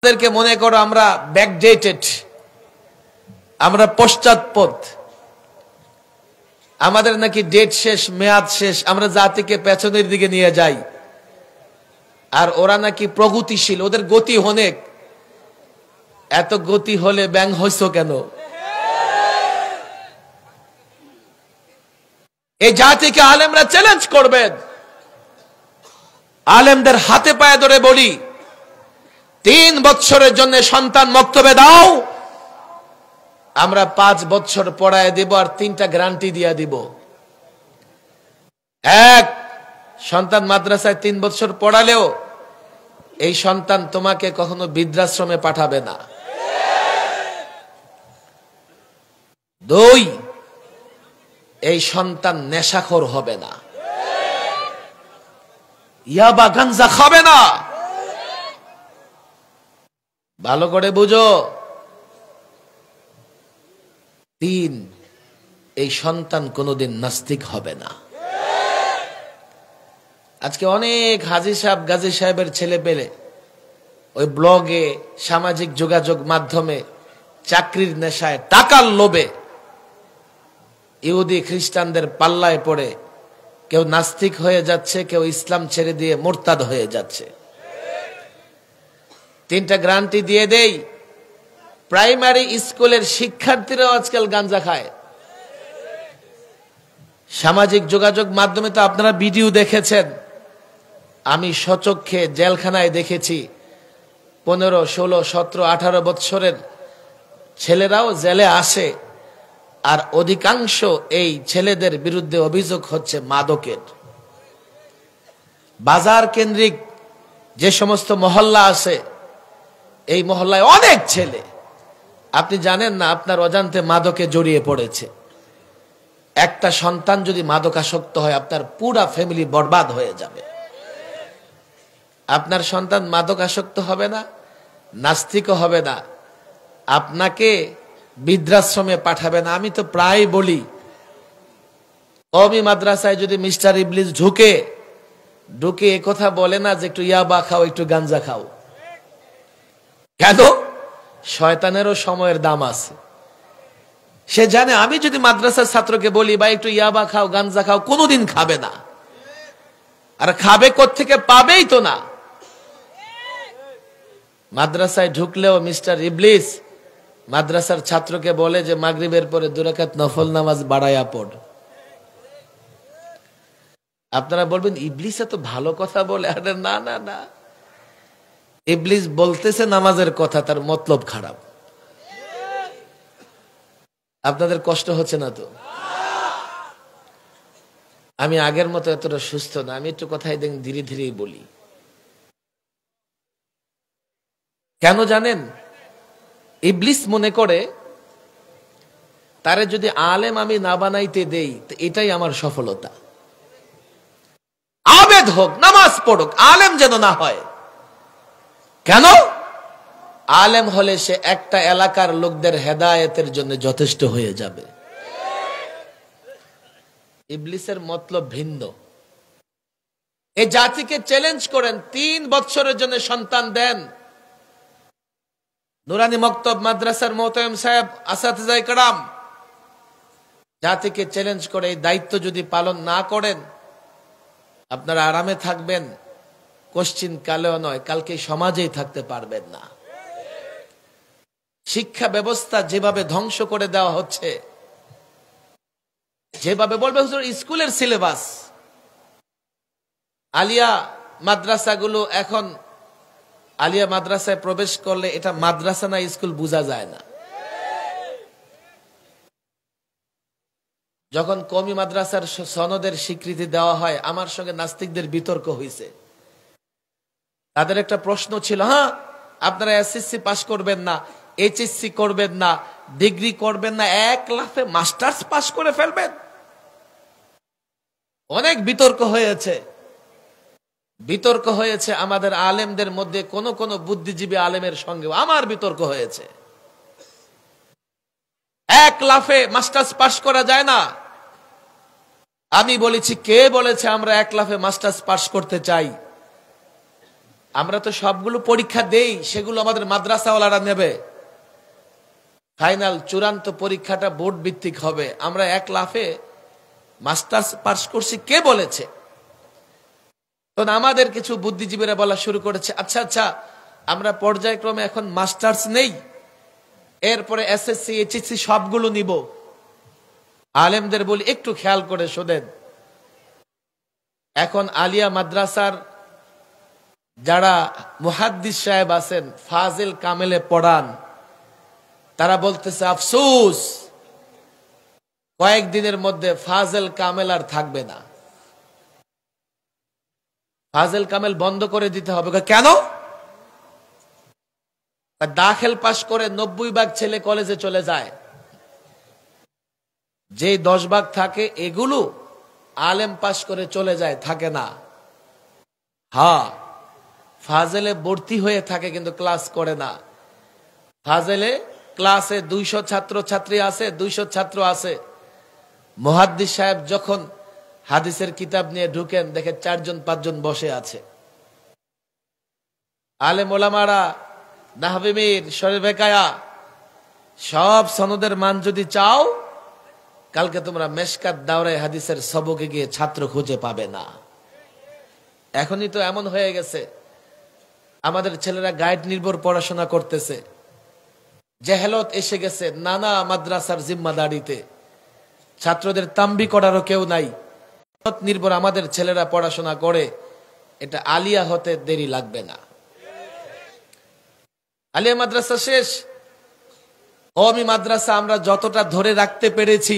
আমাদেরকে মনে করো আমরা ব্যাকডেটেড, আমরা পশ্চাৎপদ, আমাদের নাকি ডেট শেষ, মেয়াদ শেষ, আমরা জাতিকে পেছনের দিকে নিয়ে যাই। আর ওরা নাকি প্রগতিশীল, ওদের গতি অনেক। এত গতি হলে ব্যাং হইছো কেন? এই জাতিকে আলেমরা চ্যালেঞ্জ করবেন। আলেমদের হাতে পায়ে ধরে বলি, 3 বছরের জন্য সন্তান মক্তবে দাও, আমরা 5 বছর পড়ায় দেব আর 3টা গ্যারান্টি দিয়ে দিব। এক, সন্তান মাদ্রাসায় 3 বছর পড়ালেও এই সন্তান তোমাকে কখনো বৃদ্ধাশ্রমে পাঠাবে না। 2, এই সন্তান নেশাখোর হবে না, ইয়াবা গাঞ্জা খাবে না। ভালো করে বুঝো। 3, এই সন্তান কোনোদিন নাস্তিক হবে না। আজকে অনেক হাজী সাহেব গাজী সাহেবের ছেলে পেলে ওই ব্লগে, সামাজিক যোগাযোগ মাধ্যমে চাকরির নেশায়, টাকার লোভে ইহুদি খ্রিস্টানদের পাল্লায় পড়ে কেউ নাস্তিক হয়ে যাচ্ছে, কেউ ইসলাম ছেড়ে দিয়ে মুরতাদ হয়ে যাচ্ছে। 3টা গ্যারান্টি দিয়ে দেই, প্রাইমারি স্কুলের শিক্ষার্থীরাও আজকাল গাঞ্জা খায়। সামাজিক যোগাযোগ মাধ্যমে তো আপনারা ভিডিও দেখেছেন, আমি স্বচক্ষে জেলখানায় দেখেছি। 15, 16, 17, 18 বছরের ছেলেরাও জেলে আসে। আর অধিকাংশ এই ছেলেদের বিরুদ্ধে অভিযোগ হচ্ছে মাদকের। বাজার কেন্দ্রিক যে সমস্ত মহল্লা আছে, এই মহল্লায় অনেক ছেলে, আপনি জানেন না, আপনার অজান্তে মাদকে জড়িয়ে পড়েছে। একটা সন্তান যদি মাদকাসক্ত হয়, আপনার পুরা ফ্যামিলি বরবাদ হয়ে যাবে। আপনার সন্তান মাদকাসক্ত হবে না, নাস্তিকও হবে না, আপনাকে বৃদ্ধাশ্রমে পাঠাবে না। আমি তো প্রায় বলি, কওমি মাদ্রাসায় যদি মিস্টার ইবলিস ঢুকে একথা বলে না যে একটু ইয়াবা খাও, একটু গাঞ্জা খাও। কেন? শয়তানেরও সময়ের দাম আছে। সে জানে আমি যদি মাদ্রাসার ছাত্রকে বলি বা একটু ইয়াবা খাও, গাঞ্জা খাও, কোনোদিন খাবে না। আর খাবে কোত্থেকে? পাবেই তো না। মাদ্রাসায় ঢুকলেও মিস্টার ইবলিস মাদ্রাসার ছাত্রকে বলে যে মাগরিবের পরে 2 রাকাত নফল নামাজ বাড়ায়া পড়। আপনারা বলবেন ইবলিস এত ভালো কথা বলে। আরে না না না, ইবলিস বলতেছে নামাজের কথা, তার মতলব খারাপ। আপনাদের কষ্ট হচ্ছে না তো? আমি আগের মতো এতটা সুস্থ না, আমি একটু কথাই দেখেন ধীরে ধীরেই বলি। কেন জানেন? ইবলিস মনে করে তারে যদি আলেম আমি না বানাইতে দেই, এটাই আমার সফলতা। আবেদ হোক, নামাজ পড়ুক, আলেম যেন না হয়। কেন? আলেম হলে সে একটা এলাকার লোকদের হেদায়েতের জন্য যথেষ্ট হয়ে যাবে। ইবলিসের মতলব ভিন্ন। এই জাতিকে চ্যালেঞ্জ করেন, 3 বছরের জন্য সন্তান দেন। নুরানি মক্তব মাদ্রাসার মোহতামিম সাহেব, আসাতিজায়ে কেরাম, জাতিকে চ্যালেঞ্জ করে এই দায়িত্ব যদি পালন না করেন, আপনারা আরামে থাকবেন, কোশ্চিন কালেও নয়, কালকে সমাজেই থাকতে পারবেন না। শিক্ষা ব্যবস্থা যেভাবে ধ্বংস করে দেওয়া হচ্ছে, যেভাবে বলবে হুজুর স্কুলের সিলেবাস, আলিয়া মাদ্রাসাগুলো এখন, আলিয়া মাদ্রাসায় প্রবেশ করলে এটা মাদ্রাসা না স্কুল বোঝা যায় না। যখন কওমি মাদ্রাসার সনদের স্বীকৃতি দেওয়া হয়, আমার সঙ্গে নাস্তিকদের বিতর্ক হয়েছে। তাদের একটা প্রশ্ন ছিল, হ্যাঁ আপনারা এসএসসি পাস করবেন না, এইচএসসি করবেন না, ডিগ্রি করবেন না, 1 লাফে মাস্টার্স পাস করে ফেলবেন? অনেক বিতর্ক হয়েছে। বিতর্ক হয়েছে আমাদের আলেমদের মধ্যে, কোন কোন বুদ্ধিজীবী আলেমের সঙ্গে আমার বিতর্ক হয়েছে। 1 লাফে মাস্টার্স পাস করা যায় না। আমি বলেছি, কে বলেছে আমরা 1 লাফে মাস্টার্স পাস করতে চাই? আমরা তো সবগুলো পরীক্ষা দেই, সেগুলো আমাদের মাদ্রাসাওয়ালারা নেবে। ফাইনাল চূড়ান্ত পরীক্ষাটা বোর্ড ভিত্তিক হবে। আমরা এক লাফে মাস্টার্স পাস করছি কে বলেছে? তখন আমাদের কিছু বুদ্ধিজীবীরা বলা শুরু করেছে, আচ্ছা আচ্ছা আমরা পর্যায়ক্রমে এখন মাস্টার্স নেই, এরপরে এসএসসি এইচএসসি সবগুলো নিব। আলেমদের বলি একটু খেয়াল করে শোনেন, এখন আলিয়া মাদ্রাসার যারা মুহাদ্দিস সাহেব আছেন, ফাজিল কামেলে পড়ান, তারা বলতেছে আফসোস কয়েকদিনের মধ্যে ফাজিল কামেল আর থাকবে না, ফাজিল কামেল বন্ধ করে দিতে হবে। কেন? দাখিল পাশ করে 90% ছেলে কলেজে চলে যায়, যে 10% থাকে এগুলো আলেম পাশ করে চলে যায়, থাকে না। হ্যাঁ, ফাজেলে ভর্তি হয়ে থাকে কিন্তু ক্লাস করে না। ফাজেলে ক্লাসে 200 ছাত্র ছাত্রী আছে, 200 ছাত্র আছে। মুহাদ্দিস সাহেব যখন হাদিসের কিতাব নিয়ে ঢুকেন, দেখে 4-5 জন বসে আছে। আলেম ওলামারা নাহবি মির, শরীফে কায়া সব সনদের মান যদি চাও, কালকে তোমরা মেশকাত দাওরায়ে হাদিসের সবকে গিয়ে ছাত্র খুঁজে পাবে না। এখনই তো এমন হয়ে গেছে, আমাদের ছেলেরা গাইড নির্ভর পড়াশোনা করতেছে, জেহেলত এসে গেছে নানা মাদ্রাসার জিম্মাদারিতে, ছাত্রদের তাম্বি করারও কেউ নাই, নির্ভর আমাদের ছেলেরা পড়াশোনা করে। এটা আলিয়া হতে দেরি লাগবে না। আলিয়া মাদ্রাসা শেষ, কওমি মাদ্রাসা আমরা যতটা ধরে রাখতে পেরেছি,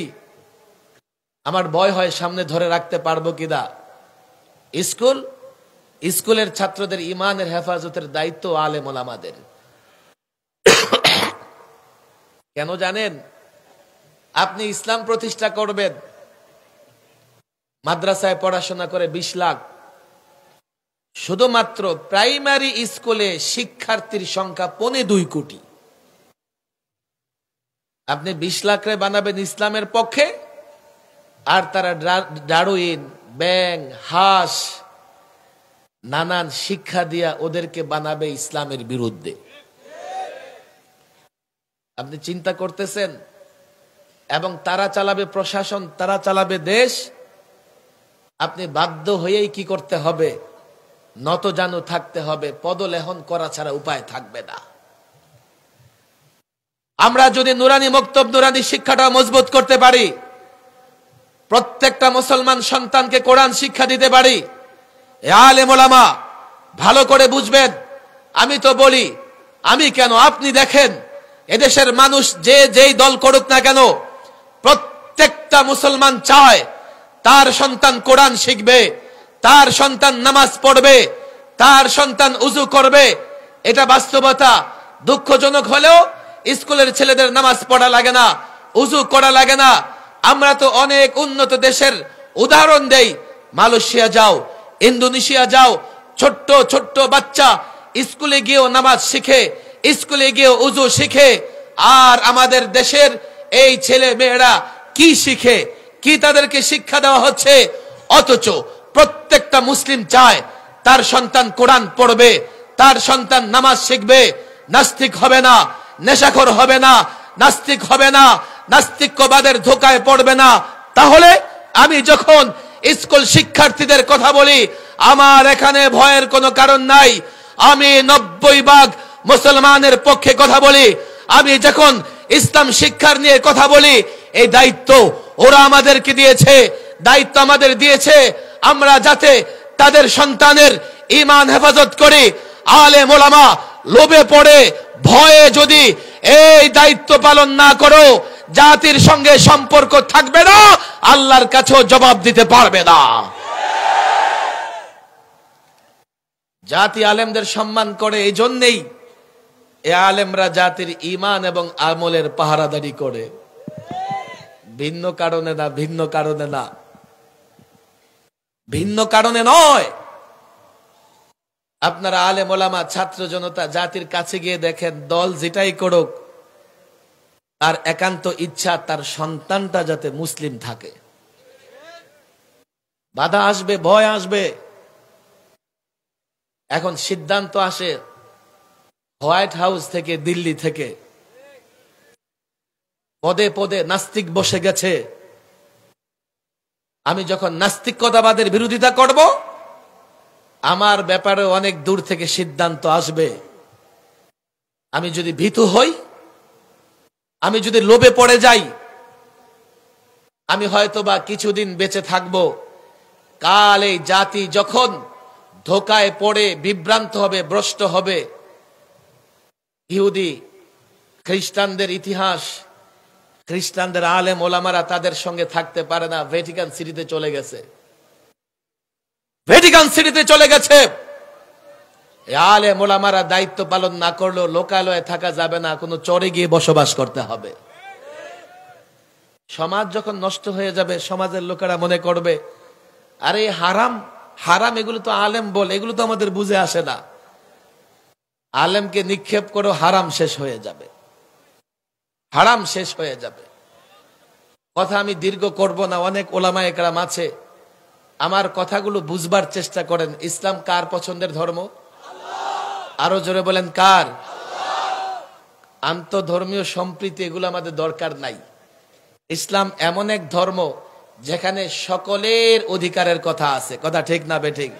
আমার ভয় হয় সামনে ধরে রাখতে পারবো কিনা। স্কুলের ছাত্রদের ইমানের হেফাজতের দায়িত্ব আলেম ওলামাদের। কেন জানেন? আপনি ইসলাম প্রতিষ্ঠা করবেন, মাদ্রাসায় পড়াশোনা করে 20 লাখ, শুধুমাত্র প্রাইমারি স্কুলে শিক্ষার্থীর সংখ্যা 1.25 কোটি। আপনি 20 লাখ রে বানাবেন ইসলামের পক্ষে, আর তারা ডারুইন, ব্যাং, হাঁস, নানান শিক্ষা দিয়া ওদেরকে বানাবে ইসলামের বিরুদ্ধে। আপনি চিন্তা করতেছেন? এবং তারা চালাবে প্রশাসন, তারা চালাবে দেশ। আপনি বাধ্য হয়েই কি করতে হবে? নতজানু থাকতে হবে, পদলেহন করা ছাড়া উপায় থাকবে না। আমরা যদি নুরানি মক্তব, নুরানি শিক্ষাটা মজবুত করতে পারি, প্রত্যেকটা মুসলমান সন্তানকে কোরআন শিক্ষা দিতে পারি, আলেম ওলামা ভালো করে বুঝবেন। আমি তো বলি, আমি কেন, আপনি দেখেন এদেশের মানুষ যে যেই দল করুক না কেন, প্রত্যেকটা মুসলমান চায় তার সন্তান কোরআন শিখবে, তার সন্তান নামাজ পড়বে, তার সন্তান উজু করবে। এটা বাস্তবতা। দুঃখজনক হলেও স্কুলের ছেলেদের নামাজ পড়া লাগে না, উজু করা লাগে না। আমরা তো অনেক উন্নত দেশের উদাহরণ দেই। মালয়েশিয়া যাও, ইন্দোনেশিয়া যাও, ছোট্ট ছোট্ট বাচ্চা স্কুলে গিয়েও নামাজ শিখে, স্কুলে গিয়েও উজু শিখে। আর আমাদের দেশের এই ছেলে মেয়েরা কি শিখে, কি তাদেরকে শিক্ষা দেওয়া হচ্ছে? অথচ প্রত্যেকটা মুসলিম চায় তার সন্তান কোরআন পড়বে, তার সন্তান নামাজ শিখবে, নাস্তিক হবে না, নেশাখোর হবে না, নাস্তিক হবে না, নাস্তিক্যবাদের ধোকায় পড়বে না। তাহলে আমি যখন স্কুল শিক্ষার্থীদের কথা বলি, আমার এখানে ভয়ের কোনো কারণ নাই। আমি 90% মুসলমানের পক্ষে কথা বলি। আমি যখন ইসলাম শিক্ষার নিয়ে কথা বলি, এই দায়িত্ব ওরা আমাদেরকে দিয়েছে, দায়িত্ব আমাদের দিয়েছে, আমরা যাতে তাদের সন্তানের ঈমান হেফাজত করি। আলেম ওলামা লোভে পড়ে, ভয়ে যদি এই দায়িত্ব পালন না করো, জাতির সঙ্গে সম্পর্ক থাকবে না, আল্লাহর কাছেও জবাব দিতে পারবে না। জাতি আলেমদের সম্মান করে, এই জন্যেই এ আলেমরা জাতির ঈমান এবং আমলের পাহারাদারি করে, ভিন্ন কারণে না, ভিন্ন কারণে না, ভিন্ন কারণে নয়। আপনারা আলেম ওলামা, ছাত্র জনতা জাতির কাছে গিয়ে দেখেন, দল যেটাই করুক, তার একান্ত ইচ্ছা তার সন্তানটা যাতে মুসলিম থাকে। বাধা আসবে, ভয় আসবে, এখন সিদ্ধান্ত আসে হোয়াইট হাউস থেকে, দিল্লি থেকে। পদে পদে নাস্তিক বসে গেছে। আমি যখন নাস্তিকতাবাদের বিরোধিতা করব, আমার ব্যাপারে অনেক দূর থেকে সিদ্ধান্ত আসবে। আমি যদি ভীতু হই, আমি যদি লোভে পড়ে যাই, আমি হয়তোবা কিছুদিন বেঁচে থাকব। কাল এই জাতি যখন ধোকায় পড়ে বিভ্রান্ত হবে, ভ্রষ্ট হবে, ইহুদি খ্রিস্টানদের ইতিহাস, খ্রিস্টানদের আলেম ওলামারা তাদের সঙ্গে থাকতে পারে না, ভ্যাটিকান সিটিতে চলে গেছে। ভ্যাটিকান সিটিতে চলে গেছে। আলেম ওলামারা দায়িত্ব পালন না করলেও লোকালয়ে থাকা যাবে না, কোনো চরে গিয়ে বসবাস করতে হবে। সমাজ যখন নষ্ট হয়ে যাবে, সমাজের লোকেরা মনে করবে আরে হারাম হারাম, এগুলো তো আলেম বল, এগুলো তো আমাদের বুঝে আসে না। আলেমকে নিক্ষেপ করো, হারাম শেষ হয়ে যাবে, হারাম শেষ হয়ে যাবে। কথা আমি দীর্ঘ করব না, অনেক ওলামা একরাম আছে, আমার কথাগুলো বুঝবার চেষ্টা করেন। ইসলাম কার পছন্দের ধর্ম? আরো জোরে বলেন, কার? আন্তঃধর্মীয় সম্প্রীতি এগুলো আমাদের দরকার নাই। ইসলাম এমন এক ধর্ম যেখানে সকলের অধিকারের কথা আছে। কথা ঠিক না বেঠিক?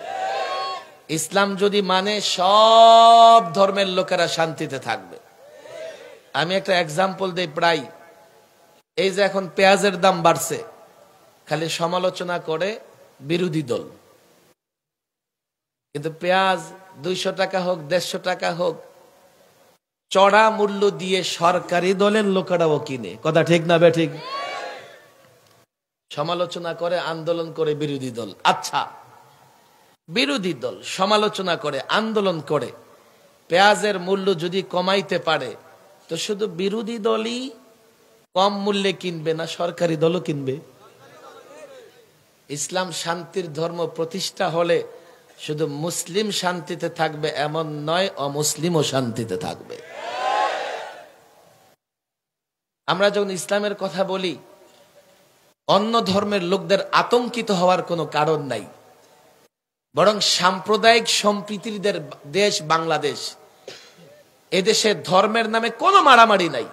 ইসলাম যদি মানে সব ধর্মের লোকেরা শান্তিতে থাকবে। আমি একটা এক্সাম্পল দেই। প্রায় এই যে এখন পেঁয়াজের দাম বাড়ছে, খালি সমালোচনা করে বিরোধী দল। কিন্তু পেঁয়াজ 200 টাকা হোক, 150 টাকা হোক, চড়া মূল্য দিয়ে সরকারি দলের লোকেরাও কিনে। কথা ঠিক না বেঠিক? সমালোচনা করে, আন্দোলন করে বিরোধী দল। আচ্ছা, বিরোধী দল সমালোচনা করে, আন্দোলন করে, পেঁয়াজের মূল্য যদি কমাইতে পারে, তো শুধু বিরোধী দলই কম মূল্যে কিনবে না, সরকারি দলও কিনবে? ইসলাম শান্তির ধর্ম প্রতিষ্ঠা হলে শুধু মুসলিম শান্তিতে থাকবে এমন নয়, অমুসলিমও শান্তিতে থাকবে। আমরা যখন ইসলামের কথা বলি, অন্য ধর্মের লোকদের আতঙ্কিত হওয়ার কোনো কারণ নাই। বরং সাম্প্রদায়িক সম্প্রীতির দেশ বাংলাদেশ। এদেশে ধর্মের নামে কোনো মারামারি নাই,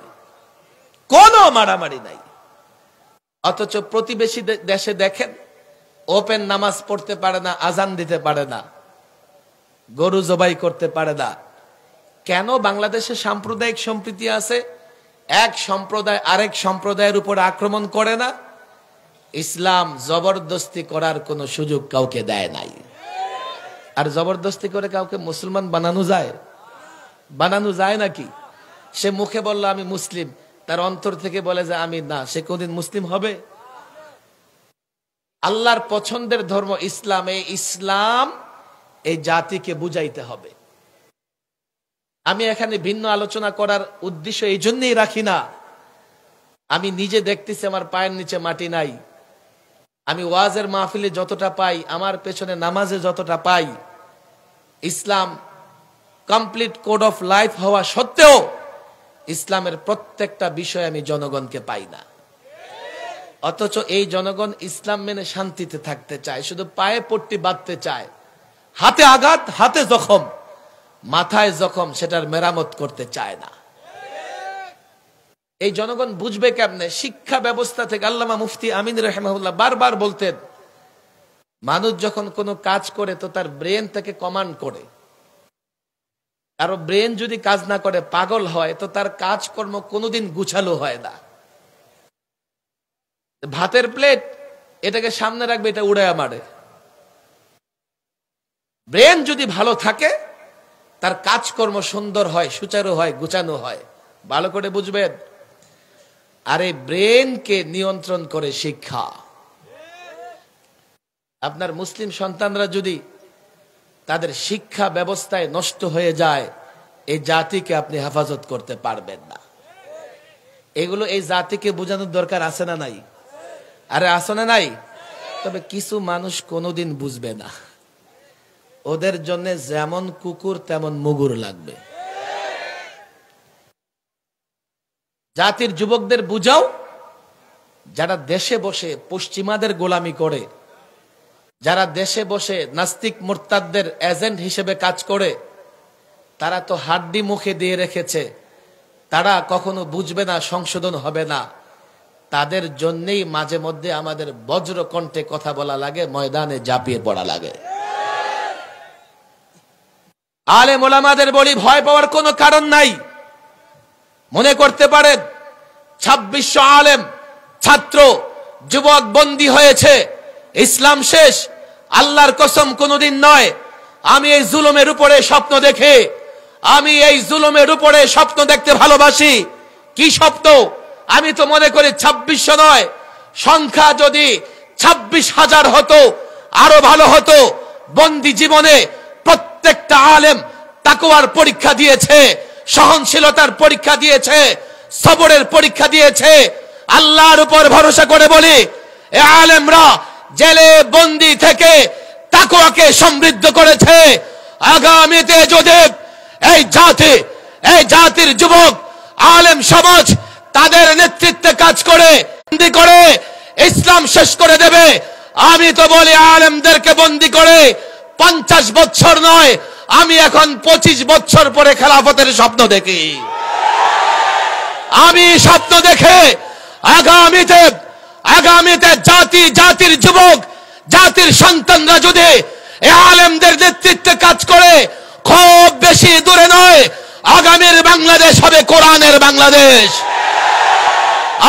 কোনো মারামারি নাই। অথচ প্রতিবেশী দেশে দেখেন, ওপেন নামাজ পড়তে পারে না, আজান দিতে পারে না, গরু জবাই করতে পারে না। কেন বাংলাদেশে সাম্প্রদায়িক সম্প্রীতি আছে? এক সম্প্রদায় আরেক সম্প্রদায়ের উপর আক্রমণ করে না। ইসলাম জবরদস্তি করার কোনো সুযোগ কাউকে দেয় নাই। আর জবরদস্তি করে কাউকে মুসলমান বানানো যায়? বানানো যায় নাকি? সে মুখে বলল আমি মুসলিম, তার অন্তর থেকে বলে যে আমি না, সে কোনদিন মুসলিম হবে? আল্লাহর পছন্দের ধর্ম ইসলাম। এই ইসলাম এই জাতিকে বুঝাইতে হবে। আমি এখানে ভিন্ন আলোচনা করার উদ্দেশ্য এই জন্যই রাখি না। আমি নিজে দেখতেছি আমার পায়ের নিচে মাটি নাই। আমি ওয়াজের মাহফিলে যতটা পাই, আমার পেছনে নামাজে যতটা পাই, ইসলাম কমপ্লিট কোড অফ লাইফ হওয়া সত্ত্বেও ইসলামের প্রত্যেকটা বিষয় আমি জনগণকে পাই না। অথচ এই জনগণ ইসলাম মেনে শান্তিতে থাকতে চায়, শুধু পায়ে পট্টি বাঁধতে চায়। হাতে আঘাত, হাতে জখম, মাথায় জখম, সেটার মেরামত করতে চায় না। এই জনগণ বুঝবে কেমনে? শিক্ষা ব্যবস্থা থেকে আল্লামা মুফতি আমিন রাহিমাহুল্লাহ বারবার বলতেন, মানুষ যখন কোনো কাজ করে তো তার ব্রেন তাকে কমান্ড করে। কারো ব্রেন যদি কাজ না করে, পাগল হয়, তো তার কাজকর্ম কোনোদিন গুছালো হয় না। ভাতের প্লেট এটাকে সামনে রাখবে, এটা উড়াইয়া মারে। ব্রেন যদি ভালো থাকে, তার কাজকর্ম সুন্দর হয়, সুচারু হয়, গুছানো হয়। ভালো করে বুঝবেন। আর এই ব্রেনকে নিয়ন্ত্রণ করে শিক্ষা। আপনার মুসলিম সন্তানরা যদি তাদের শিক্ষা ব্যবস্থায় নষ্ট হয়ে যায়, এই জাতিকে আপনি হেফাজত করতে পারবেন না। এগুলো এই জাতিকে বোঝানোর দরকার আছে না নাই? আরে আছে না নাই? তবে কিছু মানুষ কোনোদিন বুঝবে না। ওদের জন্য যেমন কুকুর তেমন মুগুর লাগবে। জাতির যুবকদের বুঝাও, যারা দেশে বসে পশ্চিমাদের গোলামি করে, যারা দেশে বসে নাস্তিক মুরতাদদের এজেন্ট হিসেবে কাজ করে, তারা তো হাড্ডি মুখে দিয়ে রেখেছে, তারা কখনো বুঝবে না, সংশোধন হবে না। তাদের জন্যই মাঝে মধ্যে আমাদের বজ্র কণ্ঠে কথা বলা লাগে, ময়দানে ঝাঁপিয়ে পড়া লাগে। আলেম ওলামাদের বলি, ভয় পাওয়ার কোনো কারণ নাই। মনে করতে পারেন 2600 আলেম, ছাত্র, যুবক বন্দী হয়েছে, ইসলাম শেষ। আল্লাহর কসম কোনোদিন নয়। আমি এই জুলুমের উপরে স্বপ্ন দেখে, আমি এই জুলুমের উপরে স্বপ্ন দেখতে ভালোবাসি। কি স্বপ্ন? আমি তো মনে করি 2600 নয়, সংখ্যা যদি 26,000 হতো আরো ভালো হতো। বন্দী জীবনে প্রত্যেকটা আলেম তাকওয়ার পরীক্ষা দিয়েছে, সহনশীলতার পরীক্ষা দিয়েছে, সবরের পরীক্ষা দিয়েছে। আল্লাহর উপর ভরসা করে বলি, এ আলেমরা জেলে বন্দী থেকে তাকওয়াকে সমৃদ্ধ করেছে। আগামীতে যদি এই জাতির যুবক আলেম সমাজ তাদের নেতৃত্বে কাজ করে, বন্দী করে ইসলাম শেষ করে দেবে। আমি তো বলি, আলেমদেরকে বন্দী করে 50 বছর নয়, আমি এখন 25 বছর পরে খেলাফতের স্বপ্ন দেখি। আমি স্বপ্ন দেখে আগামীতে জাতির যুবক, জাতির সন্তানরা যদি এই আলেমদের নেতৃত্বে কাজ করে, খুব বেশি দূরে নয়, আগামীর বাংলাদেশ হবে কোরআনের বাংলাদেশ,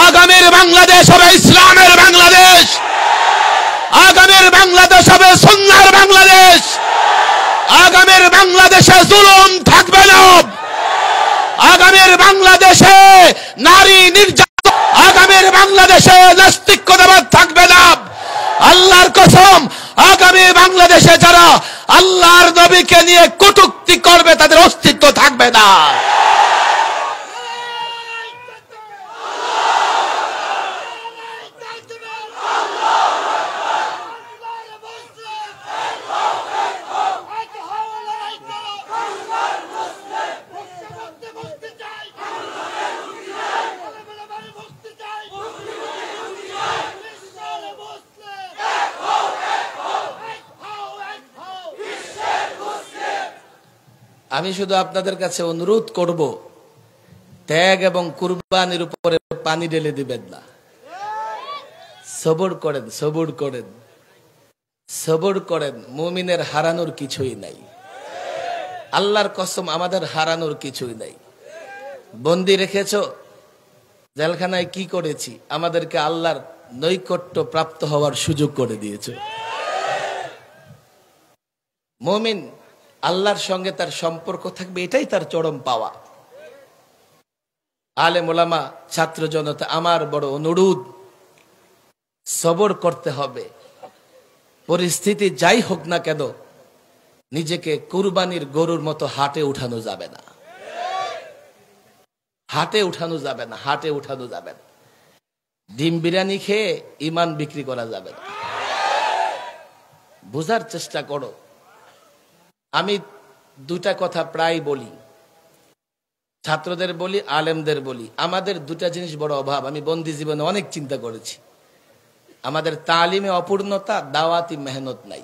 আগামীর বাংলাদেশ হবে ইসলামের বাংলাদেশ, আগামীর বাংলাদেশ হবে সুন্নাহর বাংলাদেশ, আগামীর বাংলাদেশে জুলুম থাকবে না, আগামীর বাংলাদেশে নারী নির্যাতন, আগামীর বাংলাদেশে নাস্তিক্যবাদ থাকবে না। আল্লাহর কসম, আগামী বাংলাদেশে যারা আল্লাহর নবীকে নিয়ে কটূক্তি করবে, তাদের অস্তিত্ব থাকবে না। আমি শুধু আপনাদের কাছে অনুরোধ করব, ত্যাগ এবং কুরবানির উপরে পানি ঢেলে দিবেন না। সবর করেন, সবর করেন, সবর করেন। মুমিনের হারানোর কিছুই নাই। আল্লাহর কসম, আমাদের হারানোর কিছুই নাই। বন্দি রেখেছো, জেলখানায় কি করেছি? আমাদেরকে আল্লাহর নৈকট্য প্রাপ্ত হওয়ার সুযোগ করে দিয়েছে। মুমিন আল্লাহর সঙ্গে তার সম্পর্ক থাকবে, এটাই তার চরম পাওয়া। আলেম ওলামা, ছাত্র জনতা, আমার বড় অনুরোধ, সবর করতে হবে। পরিস্থিতি যাই হোক না কেন, নিজেকে কুরবানির গরুর মতো হাটে উঠানো যাবে না, হাটে উঠানো যাবে না, হাটে উঠানো যাবে না। ডিম বিরিয়ানি খেয়ে ইমান বিক্রি করা যাবে না। বুঝার চেষ্টা করো। আমি দুটা কথা প্রায় বলি, ছাত্রদের বলি, আলেমদের বলি। আমাদের দুটা জিনিস বড় অভাব। আমি বন্দি জীবনে অনেক চিন্তা করেছি। আমাদের তালিমে অপূর্ণতা, দাওয়াতি মেহনত নাই।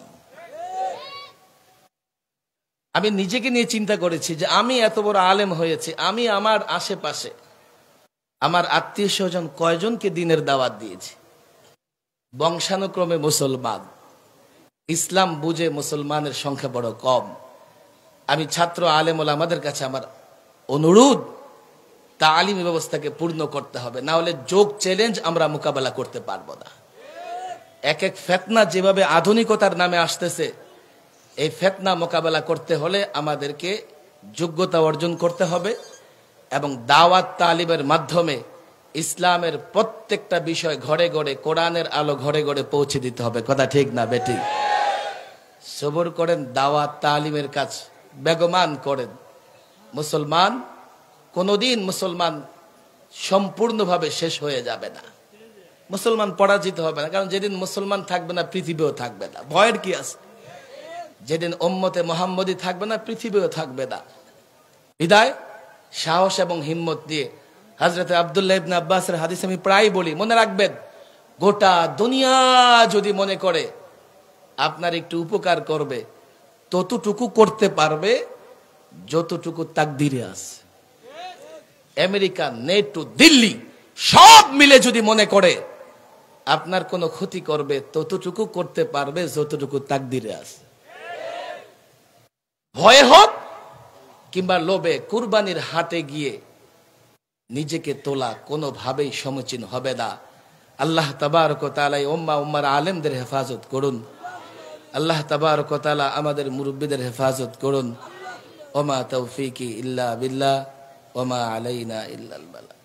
আমি নিজেকে নিয়ে চিন্তা করেছি যে আমি এত বড় আলেম হয়েছি, আমি আমার আশেপাশে আমার আত্মীয় স্বজন কয়জনকে দিনের দাওয়াত দিয়েছি। বংশানুক্রমে মুসলমান, ইসলাম বুঝে মুসলমানের সংখ্যা বড় কম। আমি ছাত্র আলেম ওলামাদের কাছে আমার অনুরোধ, তালিমি ব্যবস্থাকে পূর্ণ করতে হবে, না হলে যোগ চ্যালেঞ্জ আমরা মোকাবেলা করতে পারবো না। এক এক ফিতনা যেভাবে আধুনিকতার নামে আসতেছে, এই ফিতনা মোকাবেলা করতে হলে আমাদেরকে যোগ্যতা অর্জন করতে হবে এবং দাওয়াত তালিমের মাধ্যমে ইসলামের প্রত্যেকটা বিষয় ঘরে ঘরে, কোরআনের আলো ঘরে ঘরে পৌঁছে দিতে হবে। কথা ঠিক না বেটি? সবর করেন, দাওয়াত তালিমের কাজ বেগমান করেন। মুসলমান কোনদিন মুসলমান সম্পূর্ণভাবে শেষ হয়ে যাবে না, মুসলমান পরাজিত হবে না। কারণ যেদিন মুসলমান থাকবে না, পৃথিবীও থাকবে না। ভয়ের কি আছে? যেদিন উম্মতে মুহাম্মদী থাকবে না, পৃথিবীও থাকবে না। বিদায় সাহস এবং হিম্মত দিয়ে হযরত আব্দুল্লাহ ইবনে আব্বাসের হাদিস আমি প্রায় বলি, মনে রাখবেন, গোটা দুনিয়া যদি মনে করে আপনার একটু উপকার করবে, ততটুকু করতে পারবে যতটুকু তাকদিরে আছে। আমেরিকা, নেটো, দিল্লি সব মিলে যদি মনে করে আপনার কোনো ক্ষতি করবে, ততটুকু করতে পারবে যতটুকু তাকদিরে আছে। ভয়ে হোক কিংবা লোভে কুরবানির হাটে গিয়ে নিজেকে তোলা কোনোভাবেই সমীচীন হবে না। আল্লাহ তাবারক ওয়া তাআলা উম্মার আলেমদের হেফাজত করুন। আল্লাহ তাবারক ওয়া তাআলা আমাদের মুরব্বীদের হেফাজত করুন। ওমা তৌফিকি ইল্লা বিল্লাহ ওমা আলাইনা ইল্লাল বালাগ।